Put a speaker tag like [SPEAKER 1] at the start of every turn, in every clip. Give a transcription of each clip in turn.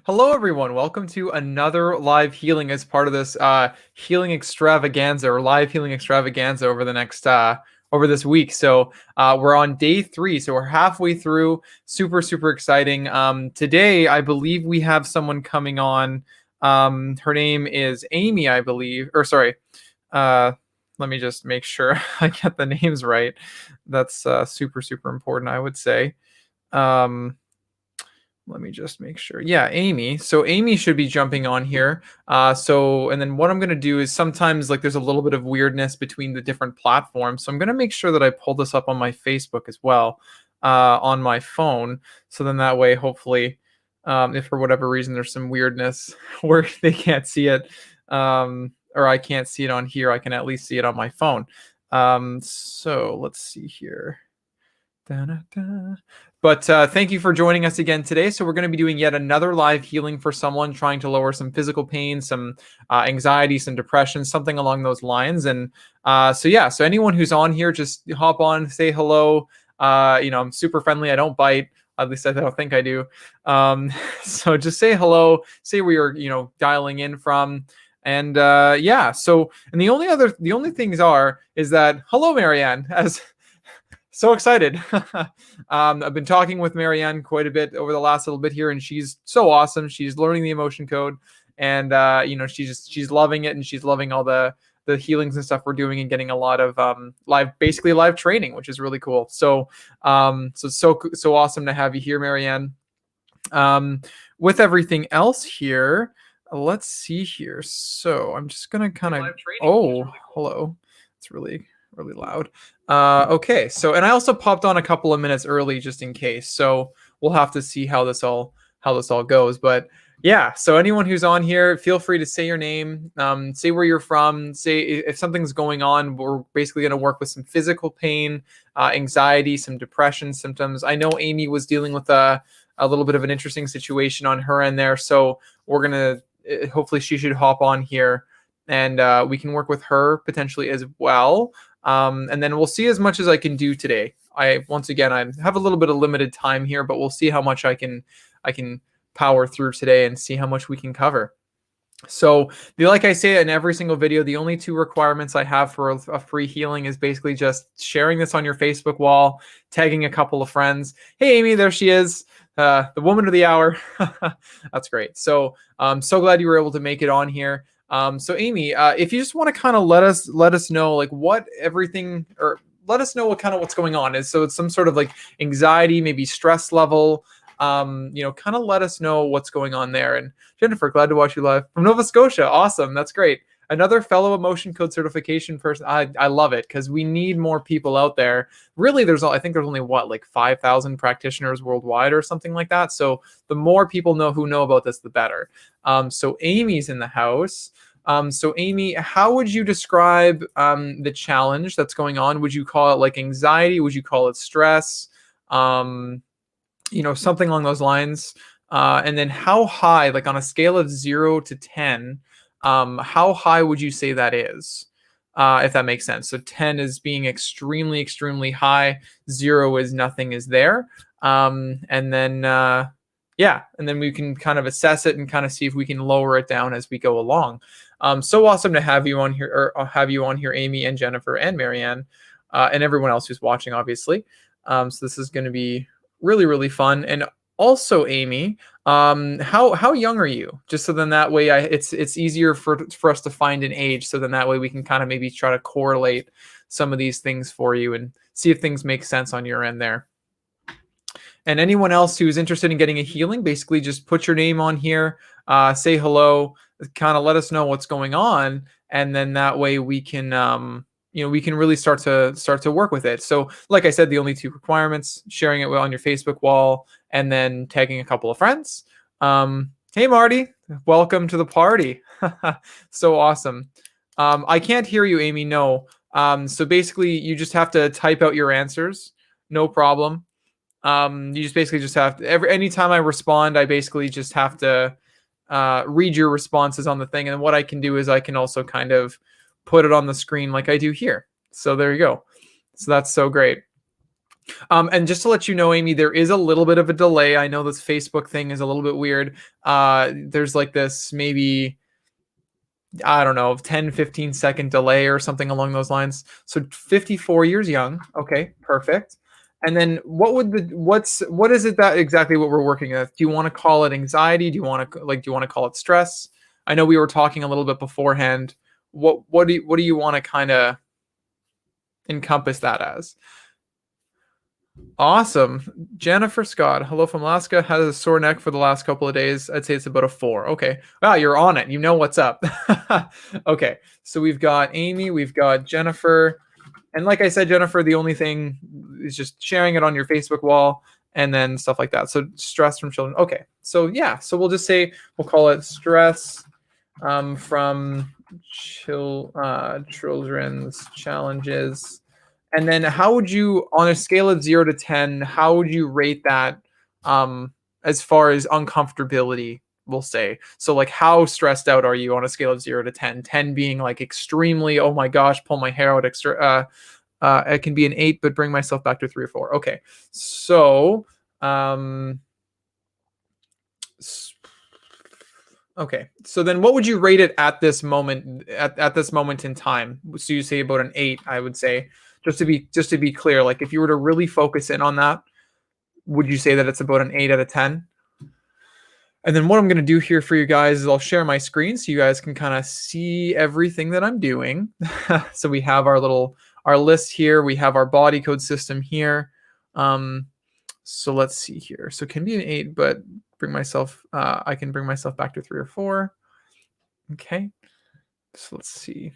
[SPEAKER 1] Hello, everyone. Welcome to another live healing as part of this healing extravaganza or live healing extravaganza over the next over this week. So we're on day 3, so we're halfway through. Super exciting. Today, I believe we have someone coming on. Her name is Amy, I believe. Or sorry. Uh, Let me just make sure I get the names right. That's super important, I would say. Um, Let me just make sure. Yeah, Amy. So Amy should be jumping on here. And then what I'm going to do is sometimes like there's a little bit of weirdness between the different platforms. So I'm going to make sure that I pull this up on my Facebook as well, on my phone. So then that way, hopefully, if for whatever reason there's some weirdness where they can't see it, or I can't see it on here, I can at least see it on my phone. So let's see here. Da-da-da. But thank you for joining us again today. So we're going to be doing yet another live healing for someone trying to lower some physical pain, some anxiety, some depression, something along those lines. And so anyone who's on here, just hop on, say hello. I'm super friendly. I don't bite. At least I don't think I do. So just say hello. Say where you're, dialing in from. And and the only things is that hello, Marianne, as so excited. I've been talking with Marianne quite a bit over the last little bit here, and she's so awesome. She's learning the emotion code, and she's loving it, and she's loving all the healings and stuff we're doing, and getting a lot of live training, which is really cool. So so awesome to have you here, Marianne. With everything else here, let's see here. So I'm just gonna kind of hello. It's really loud. Okay, so and I also popped on a couple of minutes early just in case. So we'll have to see how this all goes. But yeah, so anyone who's on here, feel free to say your name, say where you're from, say if something's going on. We're basically going to work with some physical pain, anxiety, some depression symptoms. I know Amy was dealing with a little bit of an interesting situation on her end there, so we're gonna hopefully she should hop on here, and we can work with her potentially as well. And then we'll see as much as I can do today. I have a little bit of limited time here, but we'll see how much I can power through today and see how much we can cover. So, like I say in every single video, the only 2 requirements I have for a free healing is basically just sharing this on your Facebook wall, tagging a couple of friends. Hey, Amy, there she is, the woman of the hour. That's great. So, I'm so glad you were able to make it on here. So Amy, if you just want to kind of let us know like what everything, or let us know what's going on is. So it's some sort of like anxiety, maybe stress level, kind of let us know what's going on there. And Jennifer, glad to watch you live from Nova Scotia. Awesome. That's great. Another fellow emotion code certification person. I love it because we need more people out there. Really, I think there's only like 5,000 practitioners worldwide or something like that. So the more people who know about this, the better. So Amy's in the house. So Amy, how would you describe the challenge that's going on? Would you call it like anxiety? Would you call it stress? Something along those lines. And then how high, like on a scale of 0 to 10, how high would you say that is? If that makes sense. So 10 is being extremely high. 0 is nothing is there. And then we can kind of assess it and kind of see if we can lower it down as we go along. So awesome to have you on here, or have you on here, Amy and Jennifer and Marianne, and everyone else who's watching, obviously. So this is going to be really fun. And also, Amy, how young are you? Just so then that way it's easier for us to find an age. So then that way we can kind of maybe try to correlate some of these things for you and see if things make sense on your end there. And anyone else who's interested in getting a healing, basically just put your name on here, say hello, kind of let us know what's going on, and then that way we can we can really start to work with it. So like I said, the only 2 requirements: sharing it on your Facebook wall and then tagging a couple of friends. Hey Marty, welcome to the party. So awesome. I can't hear you, Amy. No. So basically you just have to type out your answers. No problem. You just basically just have to, anytime I respond, I basically just have to read your responses on the thing. And what I can do is I can also kind of put it on the screen like I do here. So there you go. So that's so great. And just to let you know, Amy, there is a little bit of a delay. I know this Facebook thing is a little bit weird. There's like this maybe, I don't know, 10-15 second delay or something along those lines. So 54 years young. Okay, perfect. And then what is it that exactly what we're working with? Do you want to call it anxiety? Do you want to call it stress? I know we were talking a little bit beforehand. What do you want to kind of encompass that as? Awesome. Jennifer Scott, hello from Alaska, has a sore neck for the last couple of days. I'd say it's about a 4. Okay. Wow, you're on it. You know what's up. Okay. So we've got Amy, we've got Jennifer. And like I said, Jennifer, the only thing is just sharing it on your Facebook wall and then stuff like that. So stress from children. Okay. So yeah. So we'll just say, we'll call it stress from children's challenges. And then how would you, on a scale of 0 to 10, how would you rate that as far as uncomfortability, we'll say? So like how stressed out are you on a scale of 0 to 10? 10 being like extremely, oh my gosh, pull my hair out extra. It can be an 8, but bring myself back to 3 or 4. Okay. So, okay. So then what would you rate it at this moment, at this moment in time? So you say about an 8, I would say, just to be clear, like if you were to really focus in on that, would you say that it's about an 8 out of 10? And then what I'm going to do here for you guys is I'll share my screen so you guys can kind of see everything that I'm doing. So we have our list here. We have our body code system here. So let's see here. So it can be an 8, but I can bring myself back to 3 or 4. Okay. So let's see.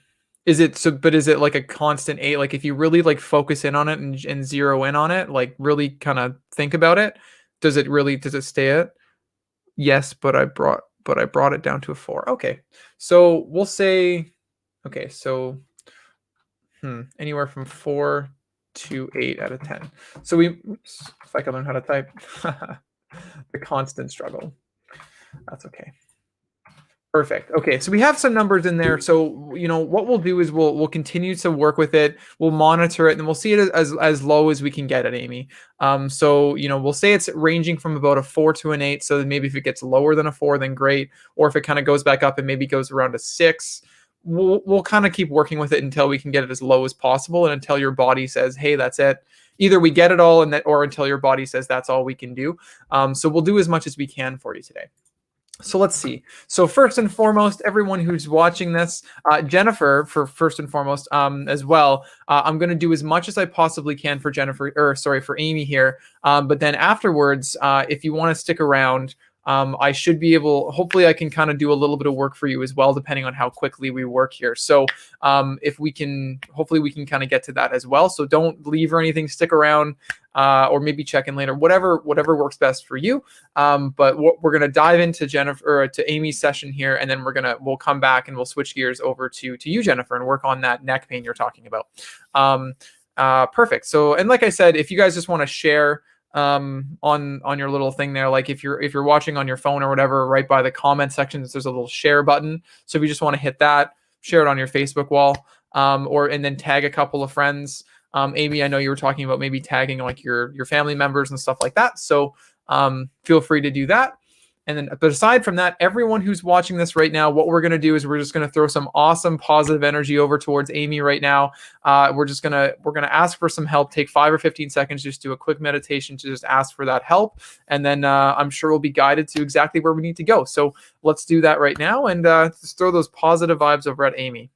[SPEAKER 1] Is it like a constant 8? Like if you really like focus in on it and zero in on it, like really kind of think about it, does it stay at? Yes, but I brought it down to a 4. Okay. So we'll say, okay, so anywhere from 4 to 8 out of 10. So oops, if I can learn how to type, the constant struggle. That's okay. Perfect. Okay, so we have some numbers in there. So what we'll do is we'll continue to work with it. We'll monitor it, and we'll see it as low as we can get it, Amy. So we'll say it's ranging from about a 4 to an 8. So maybe if it gets lower than a 4, then great. Or if it kind of goes back up and maybe goes around a 6, we'll kind of keep working with it until we can get it as low as possible, and until your body says, "Hey, that's it." Either we get it all, or until your body says that's all we can do. So we'll do as much as we can for you today. So let's see. So first and foremost, everyone who's watching this, Jennifer, for first and foremost, as well, I'm going to do as much as I possibly can for for Amy here. But then afterwards, if you want to stick around, I should be able, hopefully I can kind of do a little bit of work for you as well, depending on how quickly we work here. So hopefully we can kind of get to that as well. So don't leave or anything, stick around, or maybe check in later, whatever works best for you. But we're going to dive into to Amy's session here, and then we'll come back and we'll switch gears over to you, Jennifer, and work on that neck pain you're talking about. Perfect. So, and like I said, if you guys just want to share on your little thing there, like if you're watching on your phone or whatever, right by the comment section there's a little share button. So if you just want to hit that, share it on your Facebook wall, and then tag a couple of friends. Amy, I know you were talking about maybe tagging like your family members and stuff like that, so feel free to do that. And then, but aside from that, everyone who's watching this right now, what we're going to do is we're just going to throw some awesome positive energy over towards Amy right now. We're going to ask for some help, take 5 or 15 seconds, just do a quick meditation to just ask for that help. And then I'm sure we'll be guided to exactly where we need to go. So let's do that right now, and just throw those positive vibes over at Amy.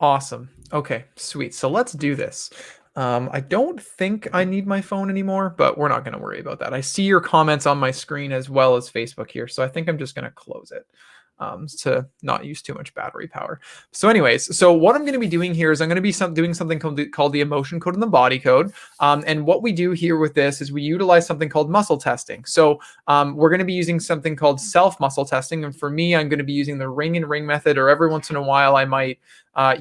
[SPEAKER 1] Awesome. Okay, sweet. So let's do this. I don't think I need my phone anymore, but we're not going to worry about that. I see your comments on my screen as well as Facebook here, so I think I'm just going to close it. to not use too much battery power. So anyways, so what I'm going to be doing here is I'm going to be doing something called the emotion code and the body code. And what we do here with this is we utilize something called muscle testing. So we're going to be using something called self muscle testing. And for me, I'm going to be using the ring and ring method, or every once in a while, I might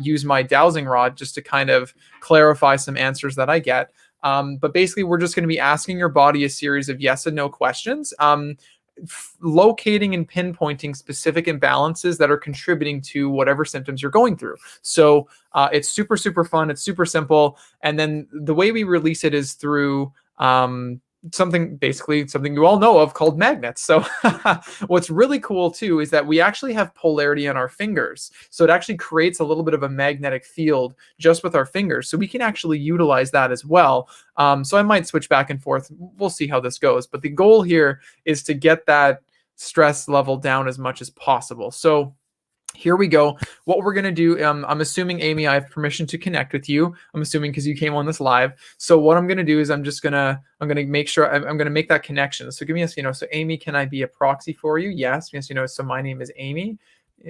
[SPEAKER 1] use my dowsing rod just to kind of clarify some answers that I get. But basically, we're just going to be asking your body a series of yes and no questions, locating and pinpointing specific imbalances that are contributing to whatever symptoms you're going through. So it's super, super fun. It's super simple. And then the way we release it is through something you all know of called magnets. So what's really cool too is that we actually have polarity on our fingers. So it actually creates a little bit of a magnetic field just with our fingers. So we can actually utilize that as well. So I might switch back and forth. We'll see how this goes. But the goal here is to get that stress level down as much as possible. So here we go. What we're going to do, I'm assuming, Amy, I have permission to connect with you. I'm assuming because you came on this live. So what I'm going to do is I'm going to make sure I'm going to make that connection. So give me a, so Amy, can I be a proxy for you? Yes. Yes. So my name is Amy.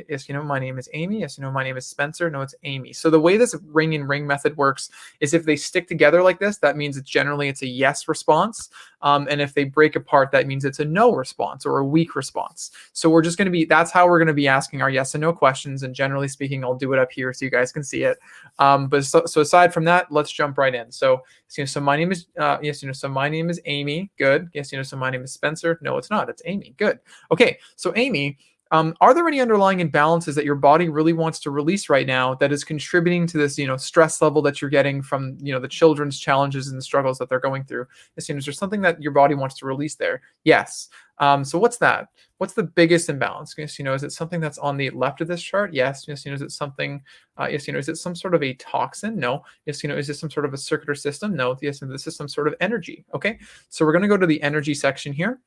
[SPEAKER 1] Yes, my name is Amy. Yes, my name is Spencer. No, it's Amy. So the way this ring and ring method works is if they stick together like this, that means it's a yes response. And if they break apart, that means it's a no response or a weak response. So we're just going to be, that's how we're going to be asking our yes and no questions. And generally speaking, I'll do it up here so you guys can see it. But so aside from that, let's jump right in. So my name is, so my name is Amy. Good. Yes, so my name is Spencer. No, it's not. It's Amy. Good. Okay. So Amy, are there any underlying imbalances that your body really wants to release right now that is contributing to this, stress level that you're getting from, the children's challenges and the struggles that they're going through? Is there something that your body wants to release there? Yes. So what's that? What's the biggest imbalance? Is it something that's on the left of this chart? Yes. Is it something? Yes. Is it some sort of a toxin? No. Yes. Is this some sort of a circular system? No. Yes. This is some sort of energy. Okay. So we're going to go to the energy section here.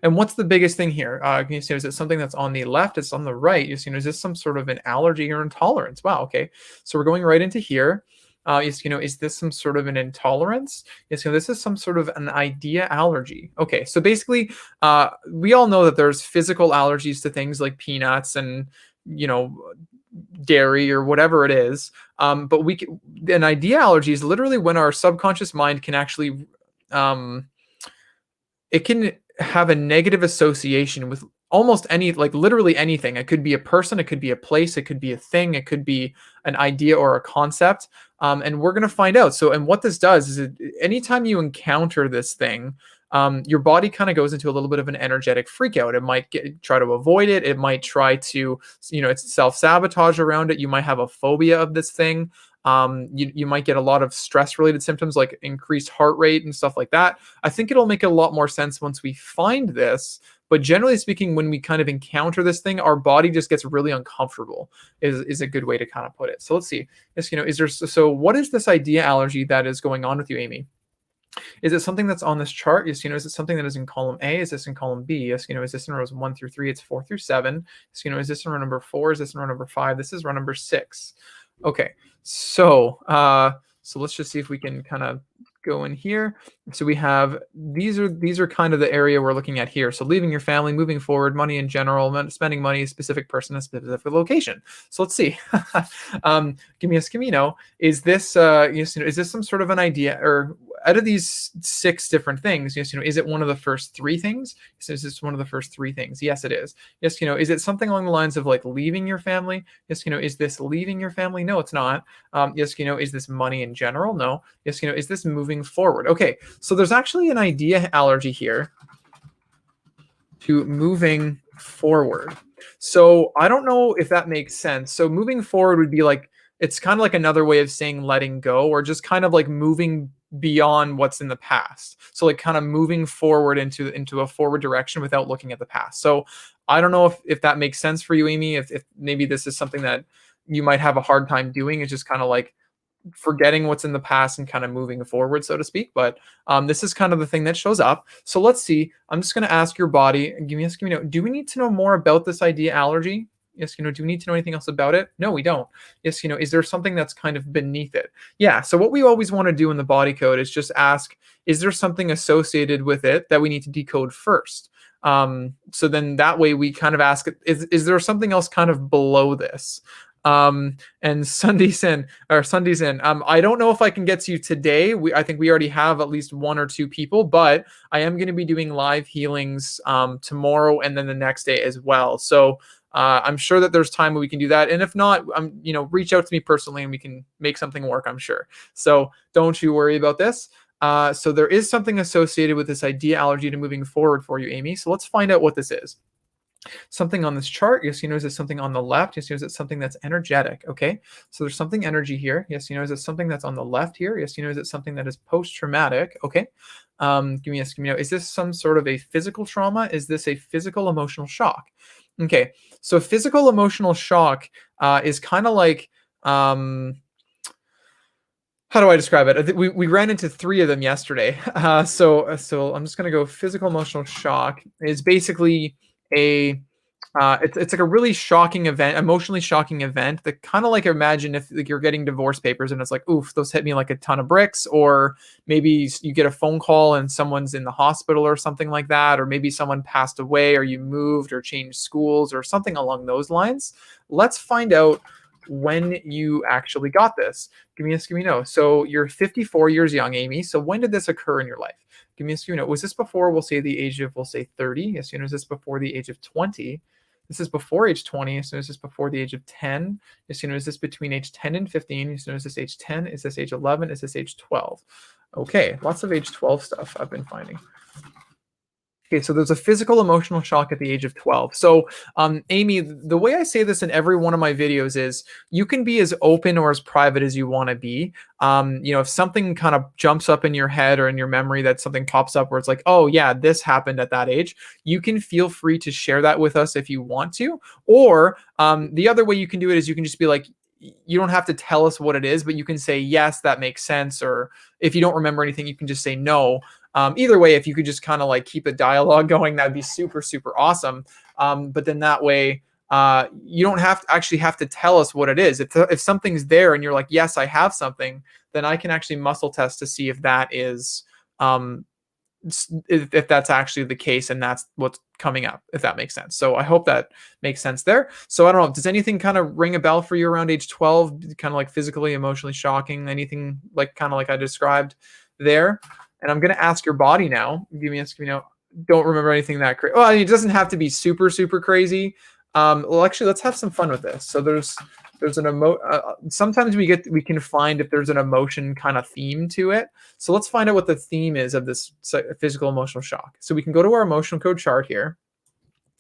[SPEAKER 1] And what's the biggest thing here? Is it something that's on the left? It's on the right. Is this some sort of an allergy or intolerance? Wow. Okay. So we're going right into here. Is this some sort of an intolerance? Yes, this is some sort of an idea allergy. Okay. So basically, we all know that there's physical allergies to things like peanuts and, dairy or whatever it is. But an idea allergy is literally when our subconscious mind can actually, it can have a negative association with almost any, like literally anything. It could be a person, it could be a place, it could be a thing, it could be an idea or a concept. And we're going to find out. So, and what this does is anytime you encounter this thing, your body kind of goes into a little bit of an energetic freak out. It might try to avoid it. It might try to, it's self-sabotage around it. You might have a phobia of this thing. You might get a lot of stress related symptoms like increased heart rate and stuff like that. I think it'll make a lot more sense once we find this. But generally speaking, when we kind of encounter this thing, our body just gets really uncomfortable is a good way to kind of put it. So let's see. Yes, so what is this idea allergy that is going on with you, Amy? Is it something that's on this chart? Yes, is it something that is in column A? Is this in column B? Yes, is this in rows 1 through 3? It's 4 through 7. Yes, is this in row number 4? Is this in row number 5? This is row number 6. Okay, so let's just see if we can kind of go in here. So we have these are kind of the area we're looking at here. So leaving your family, moving forward, money in general, spending money, a specific person, a specific location. So let's see. Give me a is this is this some sort of an idea, or out of these 6 different things, is it one of the first 3 things? Is this one of the first 3 things? Yes, it is. Yes, is it something along the lines of like leaving your family? Yes, is this leaving your family? No, it's not. Yes, is this money in general? No. Yes, is this moving forward? Okay, so there's actually an idea allergy here to moving forward. So I don't know if that makes sense. So moving forward would be like, it's kind of like another way of saying letting go, or just kind of like moving beyond what's in the past. So like kind of moving forward into a forward direction without looking at the past. So I don't know if that makes sense for you, Amy, if maybe this is something that you might have a hard time doing. It's just kind of like forgetting what's in the past and kind of moving forward, so to speak. But this is kind of the thing that shows up. So let's see. I'm just going to ask your body, give me do we need to know more about this idea allergy? Yes, do we need to know anything else about it? No, we don't. Yes, is there something that's kind of beneath it? Yeah, so what we always want to do in the body code is just ask, is there something associated with it that we need to decode first? So then that way we kind of ask, is there something else kind of below this? And Sunday's in. I don't know if I can get to you today. I think we already have at least 1 or 2 people, but I am going to be doing live healings tomorrow and then the next day as well. So I'm sure that there's time where we can do that. And if not, reach out to me personally and we can make something work, I'm sure. So don't you worry about this. So there is something associated with this ideology to moving forward for you, Amy. So let's find out what this is. Something on this chart. Yes, is it something on the left? Yes, is it something that's energetic? Okay, so there's something energy here. Yes, is it something that's on the left here? Yes, is it something that is post-traumatic? Okay, give me a is this some sort of a physical trauma? Is this a physical emotional shock? Okay, so physical emotional shock is kind of like how do I describe it? We ran into 3 of them yesterday. So I'm just gonna go physical emotional shock is basically it's like a really shocking event, emotionally shocking event that kind of like imagine if like you're getting divorce papers and it's like, oof, those hit me like a ton of bricks, or maybe you get a phone call and someone's in the hospital or something like that, or maybe someone passed away or you moved or changed schools or something along those lines. Let's find out when you actually got this. Give me a no. So you're 54 years young, Amy. So when did this occur in your life? Give me a no. Was this before, we'll say the age of, 30? Yes, is this before the age of 20? This is before age 20. As soon as this before the age of 10. As soon as this between age 10 and 15. As soon as this age 10. Is this age 11? Is this age 12? Okay, lots of age 12 stuff I've been finding. Okay, so there's a physical emotional shock at the age of 12. So, Amy, the way I say this in every one of my videos is you can be as open or as private as you want to be. If something kind of jumps up in your head or in your memory that something pops up where it's like, oh, yeah, this happened at that age, you can feel free to share that with us if you want to. Or the other way you can do it is you can just be like, you don't have to tell us what it is, but you can say, yes, that makes sense. Or if you don't remember anything, you can just say no. Either way, if you could just kind of like keep a dialogue going, that'd be super, super awesome. But then that way, you don't have to tell us what it is. If something's there and you're like, yes, I have something, then I can actually muscle test to see if that is, if that's actually the case and that's what's coming up, if that makes sense. So I hope that makes sense there. So I don't know, does anything kind of ring a bell for you around age 12, kind of like physically, emotionally shocking, anything like kind of like I described there? And I'm going to ask your body now. Give me a, don't remember anything that crazy. Well, it doesn't have to be super, super crazy. Well, actually, let's have some fun with this. So there's an sometimes we can find if there's an emotion kind of theme to it. So let's find out what the theme is of this physical emotional shock. So we can go to our emotional code chart here.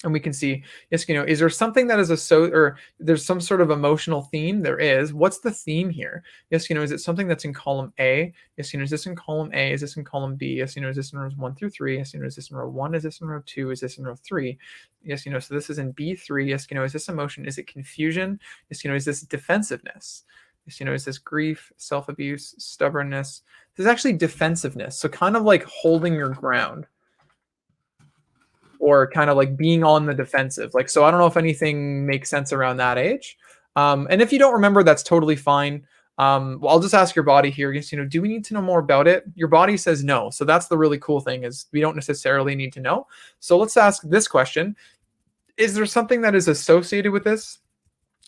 [SPEAKER 1] And we can see, yes, is there something that is or there's some sort of emotional theme? There is. What's the theme here? Yes, is it something that's in column A? Yes, is this in column A? Is this in column B? Yes, is this in rows 1 through 3? Yes, is this in row 1? Is this in row 2? Is this in row 3? Yes, so this is in B3. Yes, is this emotion? Is it confusion? Yes, is this defensiveness? Yes, is this grief, self-abuse, stubbornness? This is actually defensiveness. So kind of like holding your ground, or kind of like being on the defensive. Like, so I don't know if anything makes sense around that age. And if you don't remember, that's totally fine. Well, I'll just ask your body here, do we need to know more about it? Your body says no. So that's the really cool thing, is we don't necessarily need to know. So let's ask this question. Is there something that is associated with this?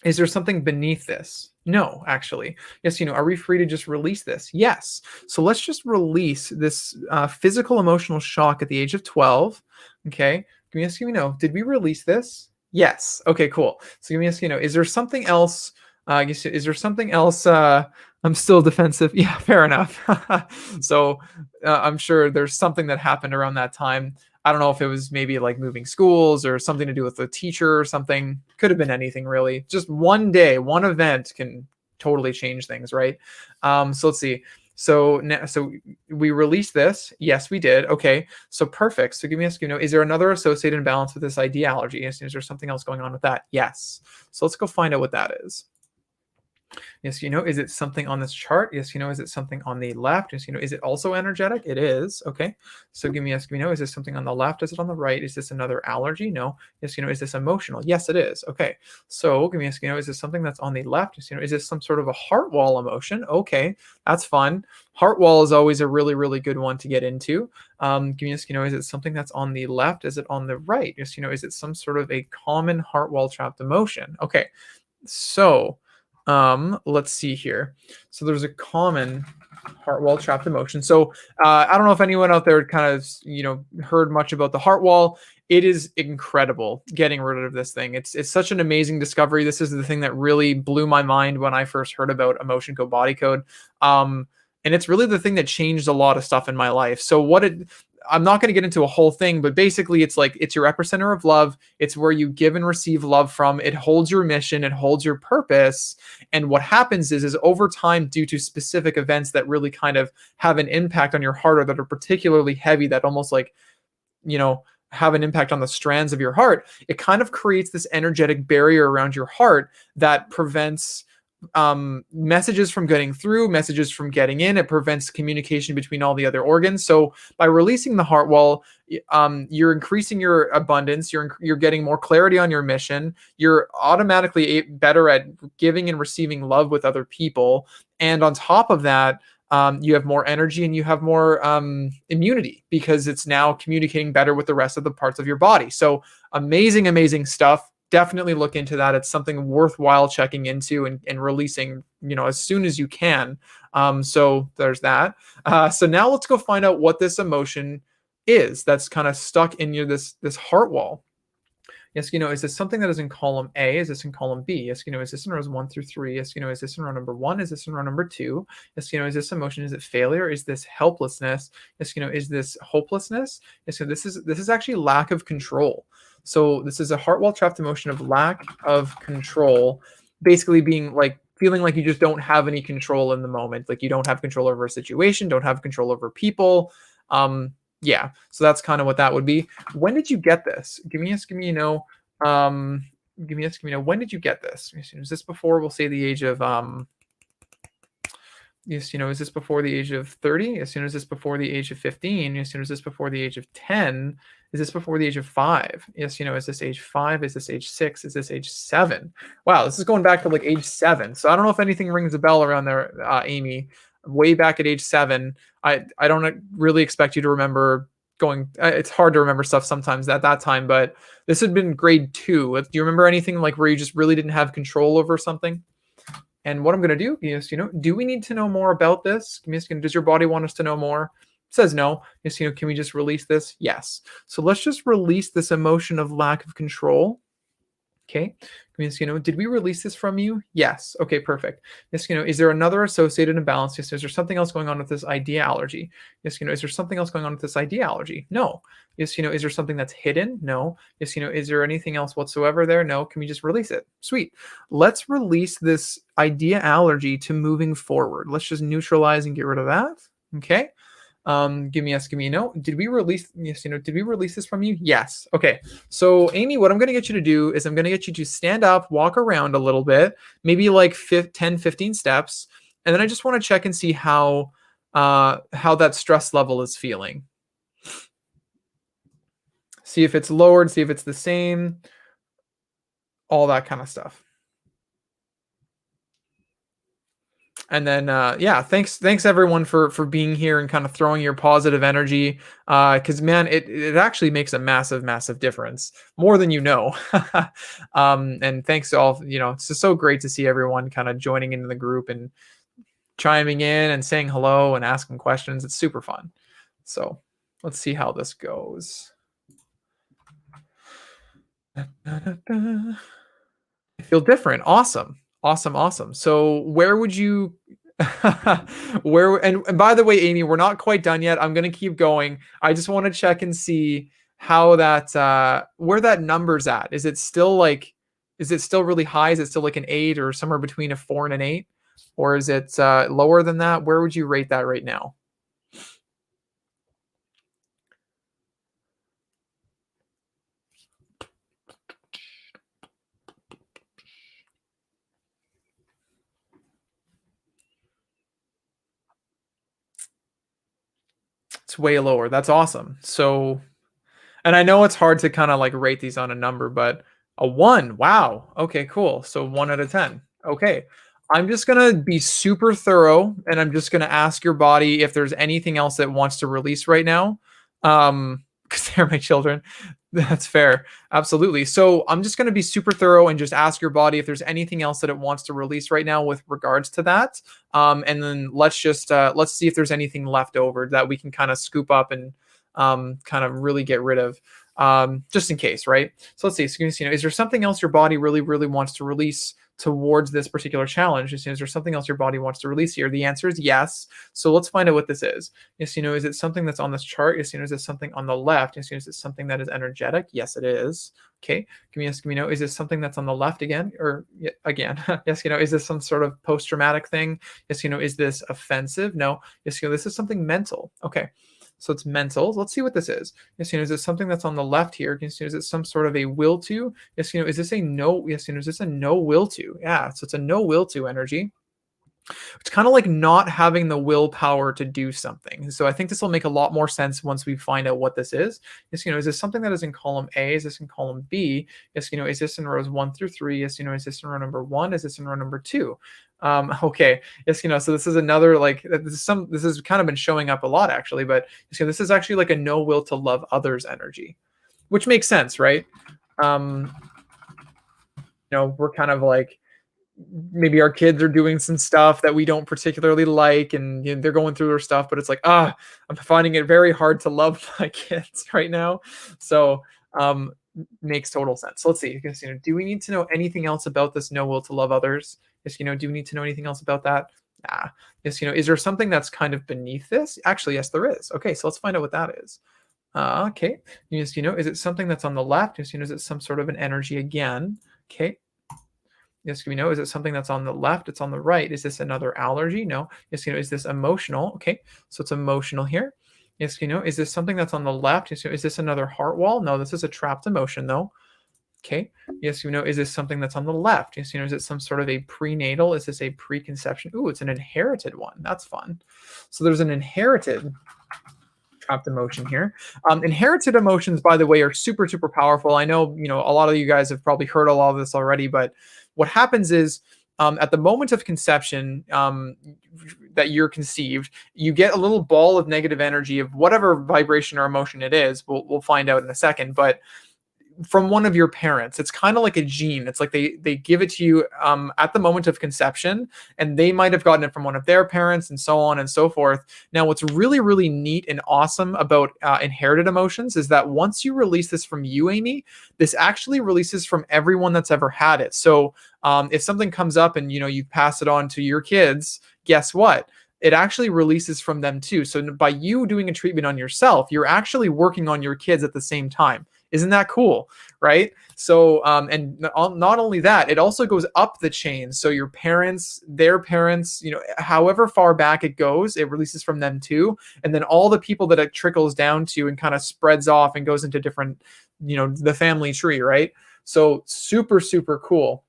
[SPEAKER 1] Is there something beneath this? No, actually. Yes, are we free to just release this? Yes. So let's just release this physical emotional shock at the age of 12. Okay. Give me no. Did we release this? Yes. Okay, cool. So give me a is there something else? Is there something else? I'm still defensive. Yeah, fair enough. So I'm sure there's something that happened around that time. I don't know if it was maybe like moving schools or something to do with a teacher or something. Could have been anything, really. Just one day, one event can totally change things, right? So let's see. So we released this. Yes, we did. Okay, so perfect. So give me a is there another associated imbalance with this ideology? Is there something else going on with that? Yes. So let's go find out what that is. Yes, is it something on this chart? Yes, is it something on the left? Yes, is it also energetic? It is. Okay. So give me yes, give me no. Is this something on the left? Is it on the right? Is this another allergy? No. Yes, is this emotional? Yes, it is. Okay. So give me yes, is this something that's on the left? Yes, is this some sort of a heart wall emotion? Okay, that's fun. Heart wall is always a really, really good one to get into. Give me yes, is it something that's on the left? Is it on the right? Yes, is it some sort of a common heart wall trapped emotion? Okay. So, let's see here. So there's a common heart wall trapped emotion. So I don't know if anyone out there kind of heard much about the heart wall. It is incredible getting rid of this thing. It's such an amazing discovery. This is the thing that really blew my mind when I first heard about Emotion Code Body Code. And it's really the thing that changed a lot of stuff in my life. So I'm not going to get into a whole thing, but basically it's like it's your epicenter of love. It's where you give and receive love from. It holds your mission, it holds your purpose. And what happens is over time, due to specific events that really kind of have an impact on your heart or that are particularly heavy, that almost like, have an impact on the strands of your heart, it kind of creates this energetic barrier around your heart that prevents messages from getting through, messages from getting in. It prevents communication between all the other organs. So by releasing the heart wall, you're increasing your abundance. You're getting more clarity on your mission. You're automatically better at giving and receiving love with other people. And on top of that, you have more energy and you have more immunity because it's now communicating better with the rest of the parts of your body. So amazing, amazing stuff. Definitely look into that. It's something worthwhile checking into and releasing, as soon as you can. So there's that. So now let's go find out what this emotion is that's kind of stuck in this heart wall. Yes, is this something that is in column A? Is this in column B? Yes, is this in rows 1 through 3? Yes, is this in row number 1? Is this in row number 2? Yes, is this emotion? Is it failure? Is this helplessness? Yes, is this hopelessness? Yes, this is actually lack of control. So this is a heart wall trapped emotion of lack of control, basically being like feeling like you just don't have any control in the moment, like you don't have control over a situation, don't have control over people. Yeah, so that's kind of what that would be. When did you get this? Give me a no. Give me a no. When did you get this? Is this before, we'll say, the age of yes, is this before the age of 30? As soon as this before the age of 15? As soon as this before the age of 10? Is this before the age of 5? Yes, is this age 5? Is this age 6? Is this age 7? Wow, this is going back to like age 7. So I don't know if anything rings a bell around there, Amy. Way back at age 7, I don't really expect you to remember going. It's hard to remember stuff sometimes at that time, but this had been grade 2. Do you remember anything like where you just really didn't have control over something? And what I'm going to do is, do we need to know more about this? Does your body want us to know more? It says no. Yes, can we just release this? Yes. So let's just release this emotion of lack of control. Okay. Means, did we release this from you? Yes. Okay, perfect. Yes, is there another associated imbalance? Yes, is there something else going on with this idea allergy? Yes, is there something else going on with this idea allergy? No. Yes, is there something that's hidden? No. Yes, is there anything else whatsoever there? No. Can we just release it? Sweet. Let's release this idea allergy to moving forward. Let's just neutralize and get rid of that. Okay. Give me yes, give me a no. Did we release did we release this from you? Yes. Okay. So Amy, what I'm going to get you to do is I'm going to get you to stand up, walk around a little bit, maybe like 10, 15 steps. And then I just want to check and see how that stress level is feeling. See if it's lowered, see if it's the same, all that kind of stuff. And then yeah, thanks everyone for being here and kind of throwing your positive energy, because man, it actually makes a massive difference, more than you know. And thanks to all, it's just so great to see everyone kind of joining into the group and chiming in and saying hello and asking questions. It's super fun. So let's see how this goes. I feel different. Awesome. So where would you and by the way, Amy, we're not quite done yet. I'm gonna keep going. I just want to check and see how that where that number's at. Is it still really high? Is it still like an 8 or somewhere between a 4 and an 8? Or is it lower than that? Where would you rate that right now? It's way lower. That's awesome. So, and I know it's hard to kind of like rate these on a number, but a 1. Wow. Okay, cool. So 1 out of 10. Okay. I'm just going to be super thorough and I'm just going to ask your body if there's anything else that wants to release right now. Because they're my children. That's fair. Absolutely. So I'm just going to be super thorough and just ask your body if there's anything else that it wants to release right now with regards to that. And then let's see if there's anything left over that we can kind of scoop up and kind of really get rid of, just in case, right? So let's see. So, is there something else your body really, really wants to release towards this particular challenge? Is there something else your body wants to release here? The answer is yes. So let's find out what this is. Yes, is it something that's on this chart? Yes, is it something on the left? Yes, is it something that is energetic? Yes, it is. Okay. Give me no. Is this something that's on the left again? Or again? Yes, is this some sort of post-traumatic thing? Yes, is this offensive? No. Yes, this is something mental. Okay. So it's mental. Let's see what this is. Yes, is it something that's on the left here? Yes, is it some sort of a will to? Yes, is this a no? Yes, is this a no will to? Yeah, so it's a no will to energy. It's kind of like not having the willpower to do something. So I think this will make a lot more sense once we find out what this is. Yes, is this something that is in column A? Is this in column B? Yes, is this in rows 1 through 3? Yes, is this in row number 1? Is this in row number 2? Okay. Yes, so this is another, like, this has kind of been showing up a lot actually, but this is actually like a no will to love others energy, which makes sense, right? We're kind of like, maybe our kids are doing some stuff that we don't particularly like, and they're going through their stuff, but it's like, I'm finding it very hard to love my kids right now. So makes total sense. So let's see. Because, do we need to know anything else about this no will to love others? Yes, do we need to know anything else about that? Yes, is there something that's kind of beneath this? Actually, yes, there is. Okay, so let's find out what that is. Okay. Yes, is it something that's on the left? Yes, is it some sort of an energy again? Okay. Yes, we know. Is it something that's on the left? It's on the right. Is this another allergy? No. Yes, is this emotional? Okay, so it's emotional here. Yes, is this something that's on the left? Yes, is this another heart wall? No, this is a trapped emotion though. Okay. Yes, is this something that's on the left? Yes, is it some sort of a prenatal? Is this a preconception? Ooh, it's an inherited one. That's fun. So there's an inherited trapped emotion here. Inherited emotions, by the way, are super, super powerful. I know, a lot of you guys have probably heard a lot of this already, but what happens is, at the moment of conception, that you're conceived, you get a little ball of negative energy of whatever vibration or emotion it is. We'll find out in a second, but from one of your parents. It's kind of like a gene. It's like they give it to you at the moment of conception, and they might have gotten it from one of their parents, and so on and so forth. Now, what's really, really neat and awesome about inherited emotions is that once you release this from you, Amy, this actually releases from everyone that's ever had it. So if something comes up and you pass it on to your kids, guess what? It actually releases from them too. So by you doing a treatment on yourself, you're actually working on your kids at the same time. Isn't that cool? Right? So, and not only that, it also goes up the chain. So your parents, their parents, however far back it goes, it releases from them too. And then all the people that it trickles down to and kind of spreads off and goes into different, the family tree, right? So super, super cool.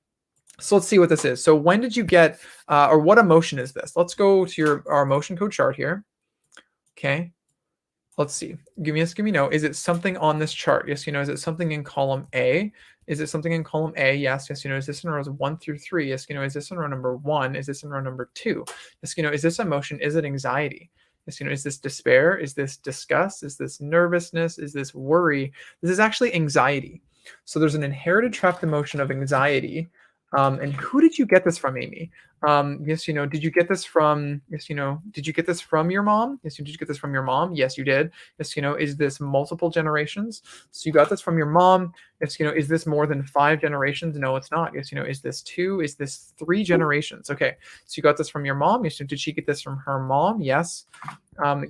[SPEAKER 1] So let's see what this is. So when did you get, or what emotion is this? Let's go to our emotion code chart here. Okay. Let's see. Give me no. Is it something on this chart? Yes, is it something in column A? Is it something in column A? Yes, is this in rows 1 through 3? Yes, is this in row number 1? Is this in row number 2? Yes, is this emotion? Is it anxiety? Yes, is this despair? Is this disgust? Is this nervousness? Is this worry? This is actually anxiety. So there's an inherited trapped emotion of anxiety. And who did you get this from, Amy? Yes, did you get this from, did you get this from your mom? Yes, did you get this from your mom? Yes, you did. Yes, is this multiple generations? So you got this from your mom. Yes, is this more than 5 generations? No, it's not. Yes, is this 2? Is this 3 generations? Okay, so you got this from your mom. Yes, did she get this from her mom? Yes.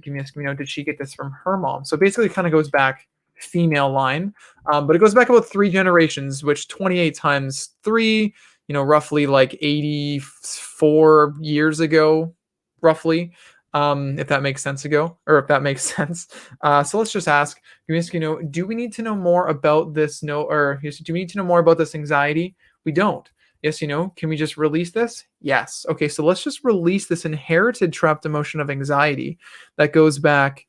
[SPEAKER 1] Give me no. Did she get this from her mom? So basically it kind of goes back female line, but it goes back about 3 generations, which 28 times 3, roughly like 84 years ago, roughly, if that makes sense ago, or if that makes sense. So let's just ask, do we need to know more about this? No, or do we need to know more about this anxiety? We don't. Yes, can we just release this? Yes. Okay, so let's just release this inherited trapped emotion of anxiety that goes back,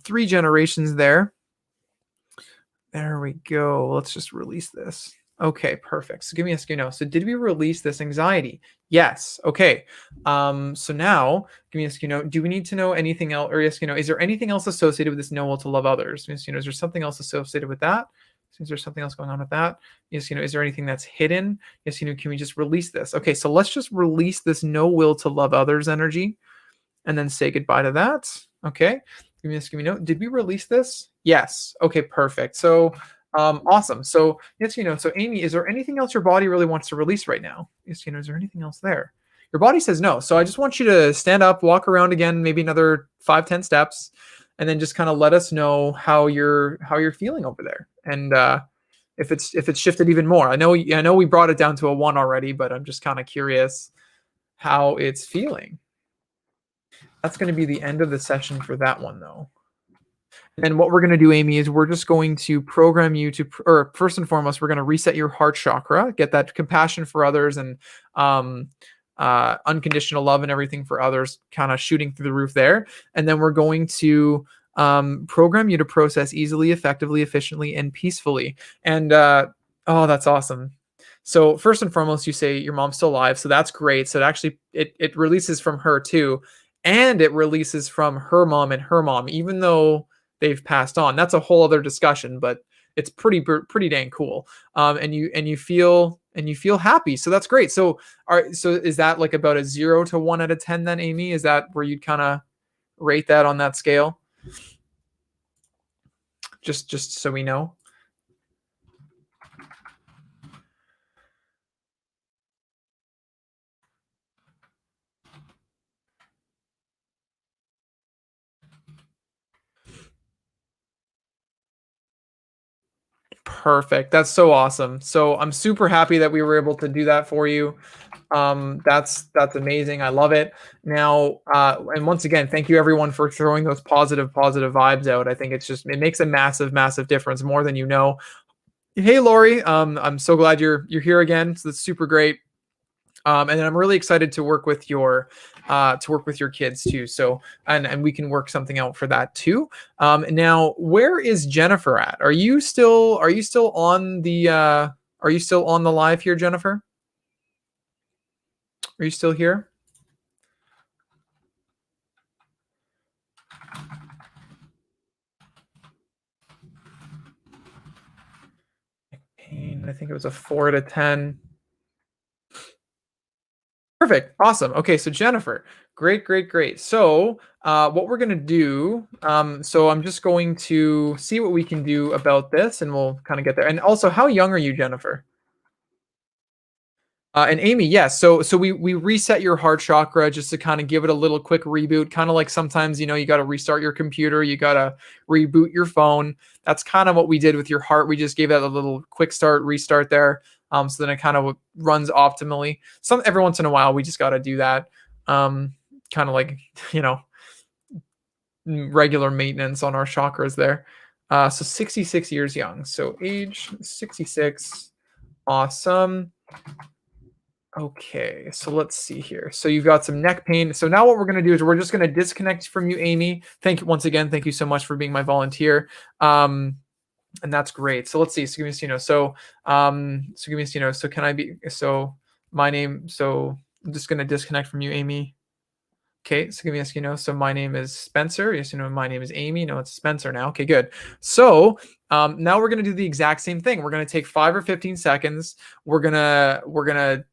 [SPEAKER 1] three generations there. There we go. Let's just release this. Okay, perfect. So give me a yes, no. So did we release this anxiety? Yes. Okay. So now give me a yes, no. Do we need to know anything else? Or yes, is there anything else associated with this no will to love others? Yes, is there something else associated with that? Is there something else going on with that? Yes, is there anything that's hidden? Yes, can we just release this? Okay, so let's just release this no will to love others energy and then say goodbye to that. Okay. Give me a note. Did we release this? Yes. Okay, perfect. So awesome. So yes, so Amy, is there anything else your body really wants to release right now? Yes, is there anything else there? Your body says no. So I just want you to stand up, walk around again, maybe another 5-10 steps, and then just kind of let us know how you're feeling over there. And if it's shifted even more. I know we brought it down to a 1 already, but I'm just kind of curious how it's feeling. That's going to be the end of the session for that one, though. And what we're going to do, Amy, is we're just going to program you to, or first and foremost, we're going to reset your heart chakra, get that compassion for others and unconditional love and everything for others kind of shooting through the roof there. And then we're going to program you to process easily, effectively, efficiently, and peacefully. And oh, that's awesome. So first and foremost, you say your mom's still alive, so that's great. So it releases from her too, and it releases from her mom and her mom, even though they've passed on. That's a whole other discussion, but it's pretty dang cool. And you feel happy, so that's great. So is that like about a 0 to 1 out of 10 then, Amy? Is that where you'd kind of rate that on that scale? Just so we know. Perfect. That's so awesome. So I'm super happy that we were able to do that for you. That's amazing. I love it. Now, and once again, thank you everyone for throwing those positive vibes out. I think it makes a massive difference, more than you know. Hey, Lori. I'm so glad you're here again. So that's super great. And then I'm really excited to work with your kids too. So and we can work something out for that too. Now, where is Jennifer at? Are you still on the live here, Jennifer? Are you still here? I think it was a 4 out of 10. Perfect. Awesome. Okay, so Jennifer, great. So what we're gonna do, so I'm just going to see what we can do about this, and we'll kind of get there. And also, how young are you, Jennifer? And Amy, yes. So we reset your heart chakra just to kind of give it a little quick reboot, kind of like sometimes you got to restart your computer, you got to reboot your phone. That's kind of what we did with your heart. We just gave that a little quick restart there, so then it kind of runs optimally. Every once in a while, we just got to do that, kind of like you know regular maintenance on our chakras there. So 66 years young. So age 66. Awesome. Okay, so let's see here. So you've got some neck pain. So now what we're going to do is we're just going to disconnect from you, Amy. Thank you once again. Thank you so much for being my volunteer. And that's great. So let's see. So give me so give me so can I be so my name so I'm just going to disconnect from you, Amy. Okay, so give me so my name is Spencer. Yes, my name is Amy. No, it's Spencer now. Okay, good. So now we're gonna do the exact same thing. We're gonna take 5 or 15 seconds. We're gonna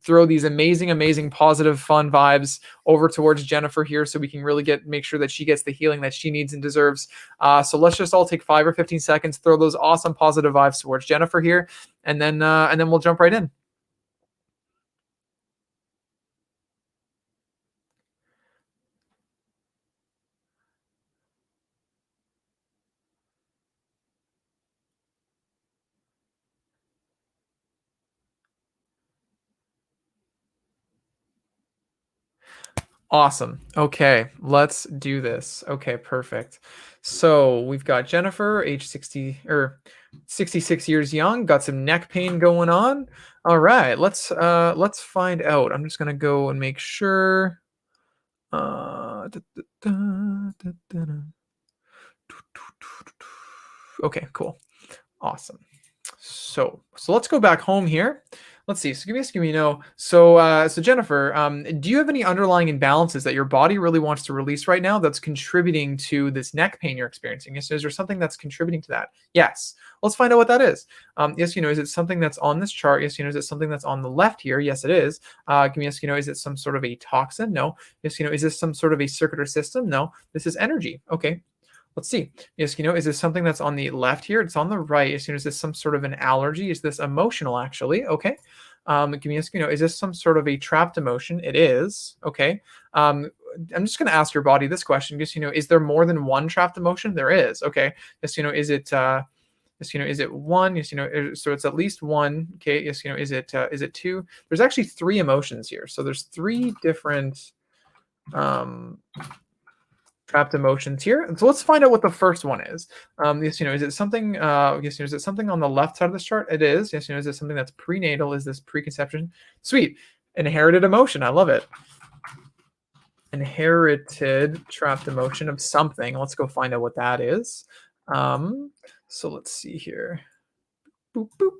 [SPEAKER 1] throw these amazing, positive, fun vibes over towards Jennifer here, so we can really make sure that she gets the healing that she needs and deserves. So let's just all take 5 or 15 seconds, throw those awesome positive vibes towards Jennifer here, and then we'll jump right in. Awesome. Okay, let's do this. Okay, perfect. So we've got Jennifer, age 60 or 66 years young, got some neck pain going on. All right, let's find out. I'm just gonna go and make sure. Da, da, da, da, da, da. Okay, cool. Awesome. So let's go back home here. Let's see. So give me no. So Jennifer, do you have any underlying imbalances that your body really wants to release right now that's contributing to this neck pain you're experiencing? Yes, is there something that's contributing to that? Yes. Let's find out what that is. Yes, is it something that's on this chart? Yes, is it something that's on the left here? Yes, it is. Give me yes, is it some sort of a toxin? No. Yes, is this some sort of a circuit or system? No. This is energy. Okay. Let's see. Yes, is this something that's on the left here? It's on the right. Is this some sort of an allergy? Is this emotional actually? Okay. Give me a, is this some sort of a trapped emotion? It is. Okay. I'm just going to ask your body this question. Just, is there more than one trapped emotion? There is. Okay. Yes, is it, yes, is it one? Yes, so it's at least one. Okay. Yes, is it two? There's actually three emotions here. So there's three different, trapped emotions here. And so let's find out what the first one is. Yes, is it something? Yes, is it something on the left side of this chart? It is. Yes, is it something that's prenatal? Is this preconception? Sweet. Inherited emotion. I love it. Inherited trapped emotion of something. Let's go find out what that is. So let's see here. Boop, boop.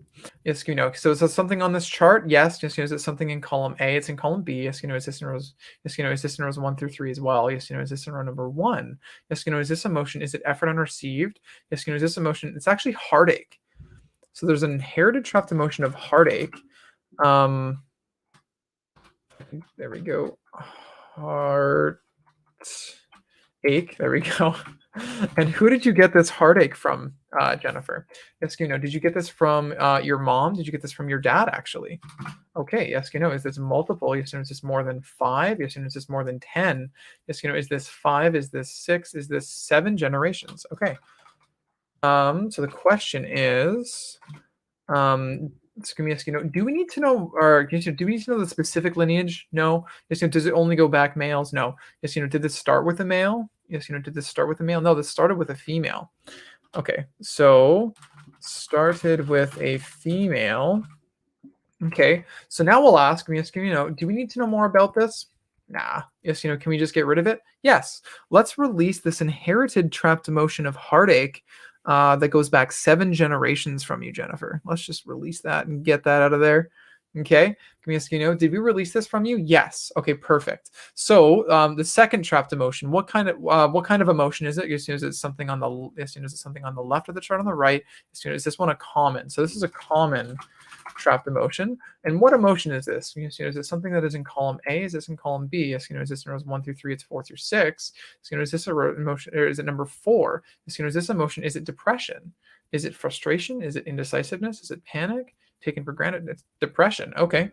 [SPEAKER 1] Yes, so is this something on this chart? Yes. Yes, is it something in column A? It's in column B. Yes, is this in rows? Yes, is this in rows 1 through 3 as well? Yes, is this in row number 1? Yes, is this emotion? Is it effort unreceived? Yes, is this emotion? It's actually heartache. So there's an inherited trapped emotion of heartache. There we go. Heartache. There we go. And who did you get this heartache from, Jennifer? Yes, did you get this from your mom? Did you get this from your dad, actually? Okay, yes, is this multiple? Yes, is this more than 5? Yes, is this more than 10? Yes, is this 5? Is this 6? Is this 7 generations? Okay. So the question is, so give me a, do we need to know, or do we need to know the specific lineage? No. Yes, does it only go back males? No. Yes, did this start with a male? Yes, did this start with a male? No, this started with a female. Okay, so started with a female. Okay, so now we'll ask, yes, do we need to know more about this? Nah. Yes, can we just get rid of it? Yes. Let's release this inherited trapped emotion of heartache that goes back 7 generations from you, Jennifer. Let's just release that and get that out of there. Okay. Can we ask, did we release this from you? Yes. Okay, perfect. So the second trapped emotion, what kind of emotion is it? Is it something on the is it something on the left of the chart, on the right? Is this one a common? So this is a common trapped emotion. And what emotion is this? Is it something that is in column A? Is this in column B? Yes, is this in rows 1 through 3? It's 4 through 6. Is this a emotion, or is it number 4? Is this emotion? Is it depression? Is it frustration? Is it indecisiveness? Is it panic? Taken for granted? It's depression. Okay.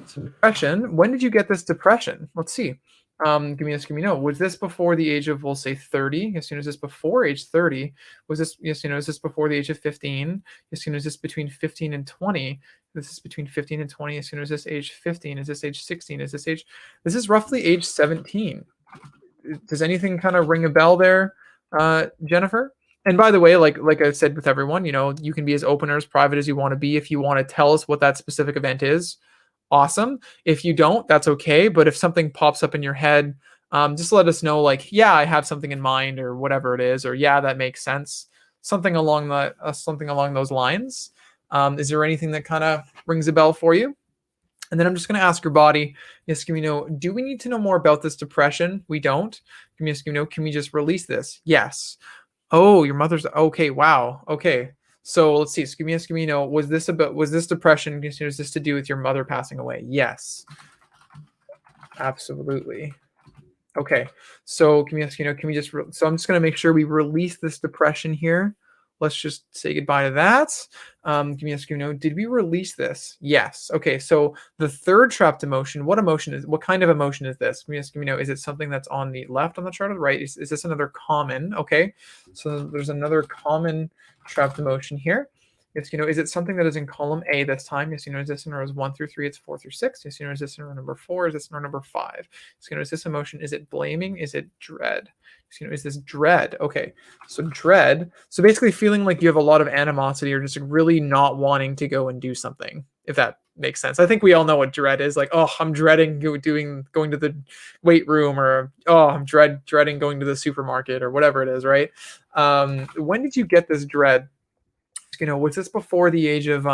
[SPEAKER 1] So depression. When did you get this depression? Let's see. Give me no. Was this before the age of, we'll say, 30? As soon as this before age 30? Was this, yes, is this before the age of 15? As soon as this between 15 and 20? This is between 15 and 20. As soon as this age 15? Is this age 16? Is this age, this is roughly age 17. Does anything kind of ring a bell there, Jennifer? And by the way, like I said with everyone, you can be as open or as private as you want to be. If you want to tell us what that specific event is, awesome. If you don't, that's okay. But if something pops up in your head, just let us know, like, yeah, I have something in mind, or whatever it is, or yeah, that makes sense. Something along those lines. Is there anything that kind of rings a bell for you? And then I'm just going to ask your body, yes, can we know, do we need to know more about this depression? We don't. Can we just release this? Yes. Oh, your mother's okay. Wow. Okay. So let's see. So give me was this depression? Is this to do with your mother passing away? Yes. Absolutely. Okay. So can we just, so I'm just going to make sure we release this depression here. Let's just say goodbye to that. Did we release this? Yes. Okay. So the third trapped emotion, what kind of emotion is this? Is it something that's on the left on the chart or the right? Is this another common? Okay. So there's another common trapped emotion here. Yes, is it something that is in column A this time? Yes, is this in rows 1 through 3? It's 4 through 6. Yes, is this in row number 4? Is this in row number 5? Is this emotion? Is it blaming? Is it dread? Is this dread? Okay, so dread. So basically feeling like you have a lot of animosity, or just really not wanting to go and do something, if that makes sense. I think we all know what dread is. Like, oh, I'm dreading going to the weight room, or oh, I'm dreading going to the supermarket, or whatever it is, right? When did you get this dread? Was this before the age of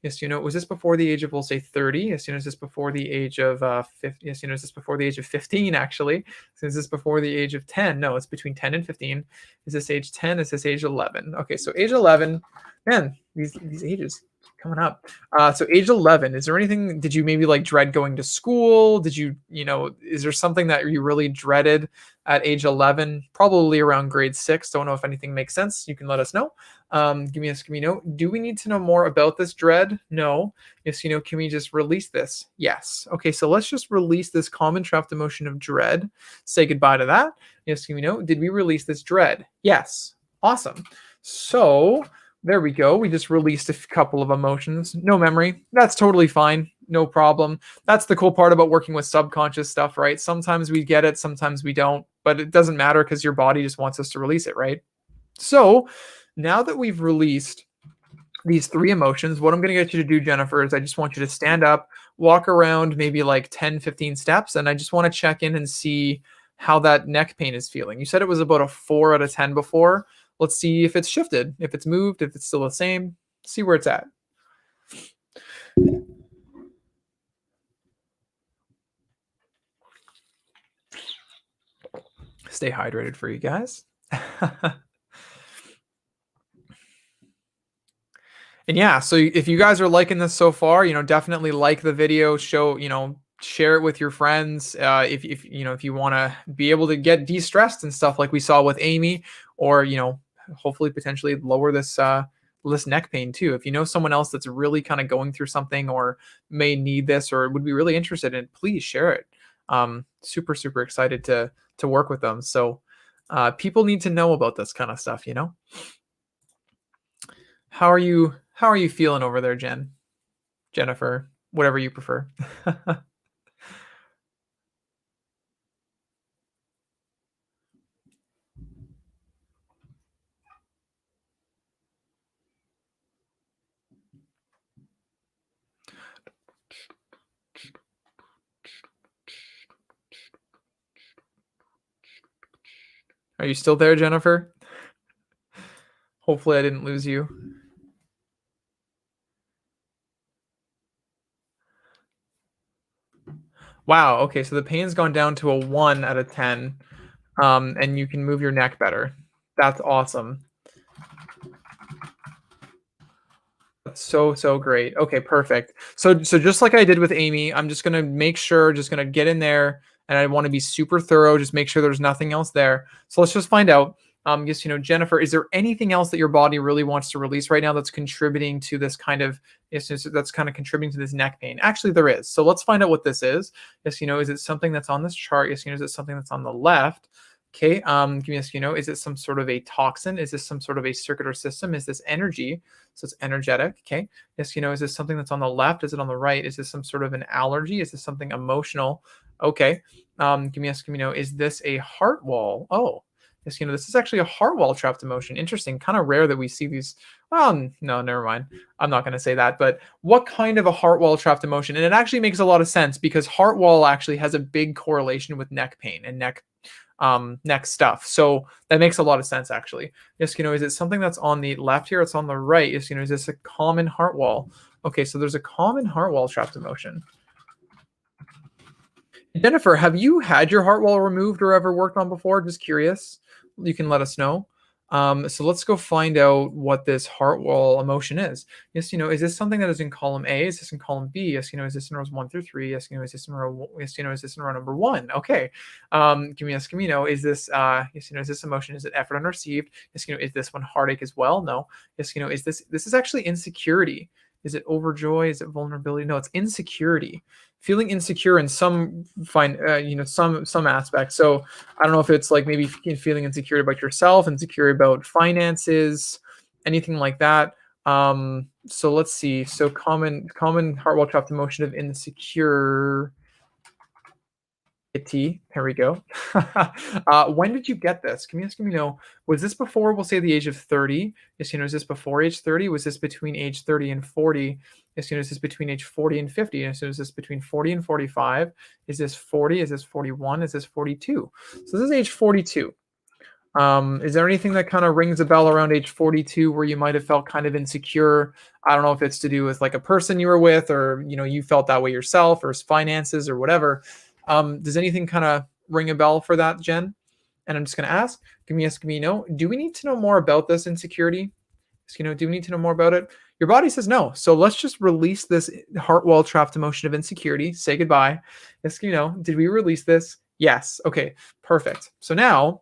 [SPEAKER 1] Yes, was this before the age of, we'll say, 30? Yes, is this before the age of 50? Yes, is this before the age of 15, actually? So is this before the age of 10? No, it's between 10 and 15. Is this age 10? Is this age 11? Okay, so age 11, man, these ages coming up. So age 11, is there anything, did you maybe like dread going to school? Did you, is there something that you really dreaded at age 11? Probably around grade 6. Don't know if anything makes sense. You can let us know. Give me a note. Do we need to know more about this dread? No. Yes, can we just release this? Yes. Okay, so let's just release this common trapped emotion of dread. Say goodbye to that. Yes, give me note. Did we release this dread? Yes. Awesome. So there we go. We just released a couple of emotions. No memory. That's totally fine. No problem. That's the cool part about working with subconscious stuff, right? Sometimes we get it, sometimes we don't, but it doesn't matter because your body just wants us to release it, right? So now that we've released these 3 emotions, what I'm going to get you to do, Jennifer, is I just want you to stand up, walk around maybe like 10, 15 steps, and I just want to check in and see how that neck pain is feeling. You said it was about a 4 out of 10 before. Let's see if it's shifted, if it's moved, if it's still the same. See where it's at. Stay hydrated for you guys. And yeah, so if you guys are liking this so far, definitely like the video, share it with your friends. If you want to be able to get de-stressed and stuff like we saw with Amy, or, hopefully potentially lower this neck pain too. If you know someone else that's really kind of going through something, or may need this, or would be really interested in it, please share it. Super, super excited to work with them. So people need to know about this kind of stuff, How are you feeling over there, Jennifer, whatever you prefer? Are you still there, Jennifer? Hopefully I didn't lose you. Wow. Okay, so the pain's gone down to a 1 out of 10, and you can move your neck better. That's awesome. That's so great. Okay, perfect. So just like I did with Amy, I'm just gonna make sure, just gonna get in there, and I want to be super thorough. Just make sure there's nothing else there. So let's just find out. Jennifer, is there anything else that your body really wants to release right now that's contributing to this kind of, that's kind of contributing to this neck pain? Actually, there is. So let's find out what this is. Yes, is it something that's on this chart? Yes, is it something that's on the left? Okay, give me a, is it some sort of a toxin? Is this some sort of a circuit or system? Is this energy? So it's energetic. Okay, yes, is this something that's on the left? Is it on the right? Is this some sort of an allergy? Is this something emotional? Okay, give me a, is this a heart wall? Oh, yes, this is actually a heart wall trapped emotion. Interesting, kind of rare that we see these. Well, no, never mind. I'm not going to say that, but what kind of a heart wall trapped emotion? And it actually makes a lot of sense because heart wall actually has a big correlation with neck pain and neck stuff. So that makes a lot of sense, actually. Yes, is it something that's on the left here? It's on the right. Yes, is this a common heart wall? Okay, so there's a common heart wall trapped emotion. Jennifer, have you had your heart wall removed or ever worked on before? Just curious. You can let us know. So let's go find out what this heart wall emotion is. Yes, is this something that is in column A? Is this in column B? Yes, is this in rows 1 through 3? Yes, is this in row? Yes, is this in row number 1? Okay. Give me a is this is this emotion? Is it effort unreceived? Yes, is this one heartache as well? No. Yes, is this is actually insecurity? Is it overjoy? Is it vulnerability? No, it's insecurity. Feeling insecure in some some aspects. So I don't know if it's like maybe feeling insecure about yourself, insecure about finances, anything like that. So let's see. So common heart wall trapped emotion of insecure. T. There we go. When did you get this? Can you know, was this before, we'll say, the age of 30? Yes, is this before age 30? Was this between age 30 and 40? Yes, is this between age 40 and 50? Yes, is this between 40 and 45? Is this 40? Is this 41? Is this 42? So this is age 42. Is there anything that kind of rings a bell around age 42 where you might have felt kind of insecure? I don't know if it's to do with like a person you were with, or you felt that way yourself, or finances, or whatever. Does anything kind of ring a bell for that, Jen? And I'm just going to ask, give me a no. Do we need to know more about this insecurity? Do we need to know more about it? Your body says no. So let's just release this heart wall trapped emotion of insecurity. Say goodbye. Yes, did we release this? Yes. Okay, perfect. So now,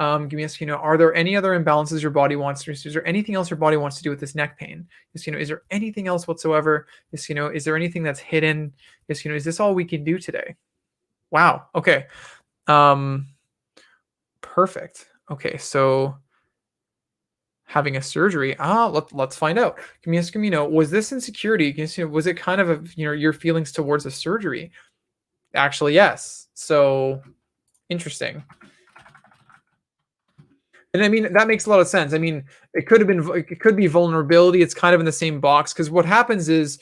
[SPEAKER 1] give me a are there any other imbalances your body wants to? Is there anything else your body wants to do with this neck pain? Yes, is there anything else whatsoever? Yes, is there anything that's hidden? Yes, is this all we can do today? Wow. Okay. Perfect. Okay, so having a surgery. Let's find out. Give me was this insecurity? Was it kind of your feelings towards a surgery? Actually, yes. So interesting. And I mean, that makes a lot of sense. I mean, it could be vulnerability. It's kind of in the same box, because what happens is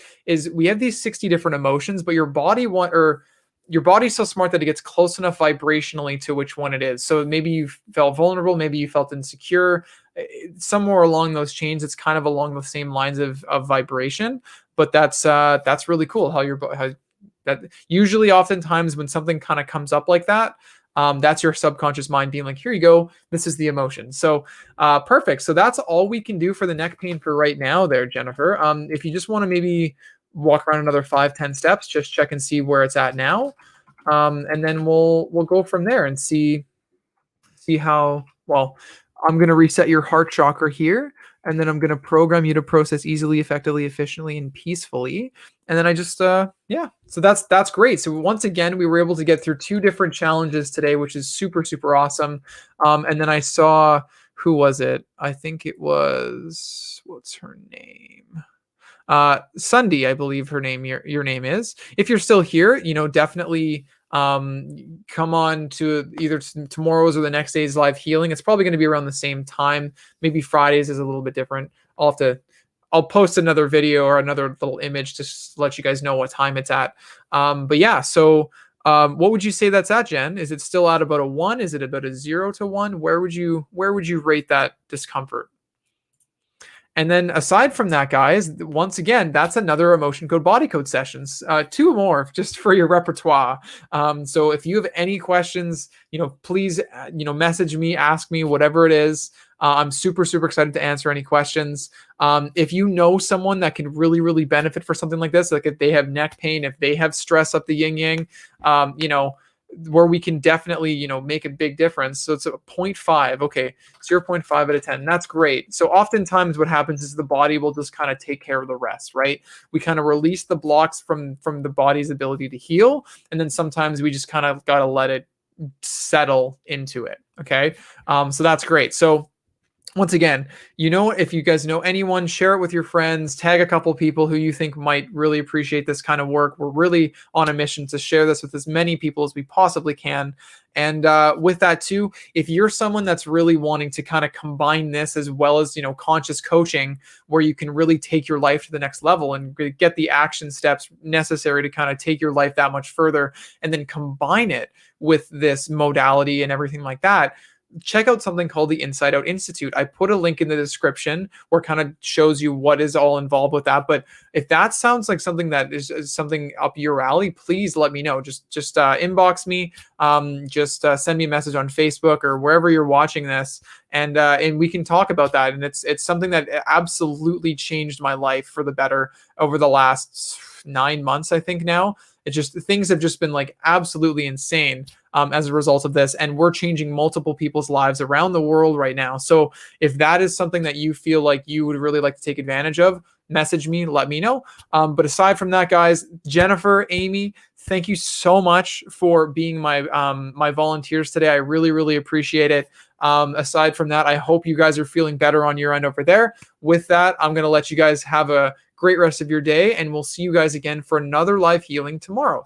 [SPEAKER 1] we have these 60 different emotions, but your body's so smart that it gets close enough vibrationally to which one it is. So maybe you felt vulnerable, maybe you felt insecure. Somewhere along those chains, it's kind of along the same lines of vibration. But that's really cool how that usually, oftentimes, when something kind of comes up like that, that's your subconscious mind being like, here you go, this is the emotion. So perfect. So that's all we can do for the neck pain for right now there, Jennifer. If you just want to maybe walk around another 5-10 steps, just check and see where it's at now. And then we'll go from there and see how well. I'm going to reset your heart chakra here, and then I'm going to program you to process easily, effectively, efficiently, and peacefully. And then I just, yeah, so that's great. So once again, we were able to get through 2 different challenges today, which is super, super awesome. And then I saw, who was it? I think it was, what's her name? Sunday, I believe her name, your name is. If you're still here, definitely come on to either tomorrow's or the next day's live healing. It's probably going to be around the same time. Maybe Fridays is a little bit different. I'll post another video or another little image to let you guys know what time it's at. But yeah, so what would you say that's at, Jen? Is it still at about a 1? Is it about a 0 to 1? Where would you rate that discomfort? And then aside from that, guys, once again, that's another emotion code body code sessions. 2 more just for your repertoire. So if you have any questions, please, message me, ask me, whatever it is. I'm super, super excited to answer any questions. If you know someone that can really, really benefit for something like this, like if they have neck pain, if they have stress up the yin yang, where we can definitely, make a big difference. So it's a 0.5. Okay, 0.5 out of 10. That's great. So oftentimes what happens is the body will just kind of take care of the rest, right? We kind of release the blocks from the body's ability to heal. And then sometimes we just kind of got to let it settle into it. Okay. So that's great. So once again, if you guys know anyone, share it with your friends, tag a couple people who you think might really appreciate this kind of work. We're really on a mission to share this with as many people as we possibly can. And with that too, if you're someone that's really wanting to kind of combine this as well as, conscious coaching, where you can really take your life to the next level and get the action steps necessary to kind of take your life that much further, and then combine it with this modality and everything like that, check out something called the Inside Out Institute. I put a link in the description where it kind of shows you what is all involved with that. But if that sounds like something that is something up your alley, please let me know. Just inbox me. Send me a message on Facebook or wherever you're watching this, and we can talk about that. And it's something that absolutely changed my life for the better over the last 9 months, I think now. It's just, things have just been like absolutely insane as a result of this. And we're changing multiple people's lives around the world right now. So if that is something that you feel like you would really like to take advantage of, message me, let me know. But aside from that, guys, Jennifer, Amy, thank you so much for being my my volunteers today. I really, really appreciate it. Aside from that, I hope you guys are feeling better on your end over there. With that, I'm going to let you guys have a great rest of your day, and we'll see you guys again for another live healing tomorrow.